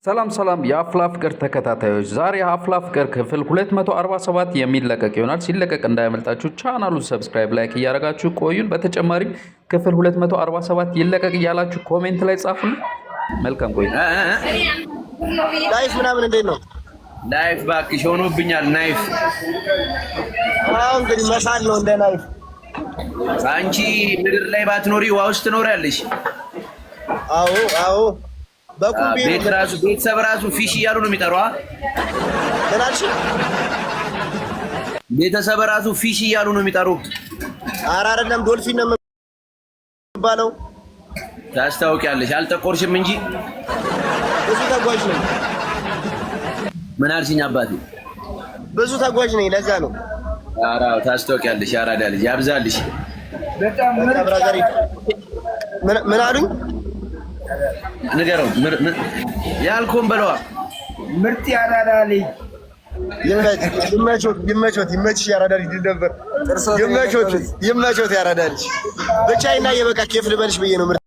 ሰላም ሰላም የአፍላ ፍቅር ተከታታዮች፣ ዛሬ የአፍላ ፍቅር ክፍል 247 የሚለቀቅ ይሆናል። ሲለቀቅ እንዳያመልጣችሁ ቻናሉን ሰብስክራይብ፣ ላይክ እያደረጋችሁ ቆዩን። በተጨማሪም ክፍል 247 ይለቀቅ እያላችሁ ኮሜንት ላይ ጻፉልን። መልካም ቆይ። ላይፍ ምናምን እንዴት ነው? ላይፍ ባክሽ ሆኖብኛል። ናይፍ እንግዲህ መሳል ነው እንደ ናይፍ። አንቺ ምድር ላይ ባትኖሪ ውሃ ውስጥ ትኖሪያለሽ። አዎ ቤተሰብ ራሱ ፊሽ እያሉ ነው የሚጠሯ። ቤተሰብ ራሱ ፊሽ እያሉ ነው የሚጠሩ። ኧረ አይደለም ዶልፊን ነው የሚባለው። ታስታውቂያለሽ፣ አልጠቆርሽም እንጂ ብዙ ተጓዥ ነኝ። ምን አልሽኝ አባቴ? ብዙ ተጓዥ ነኝ፣ ለዛ ነው። ኧረ ታስታውቂያለሽ፣ ያራዳ ልጅ ያብዛልሽ። በጣም ምን አሉኝ? ንገረው ያልኩህን በለዋ። ምርጥ ያራዳ ልጅ ይመችሽ ያራዳ ልጅ ነበር። ይመችዎት ያራዳ ልጅ ብቻዬን እና የበቃ ኬፍ ልበልሽ ብዬ ነው።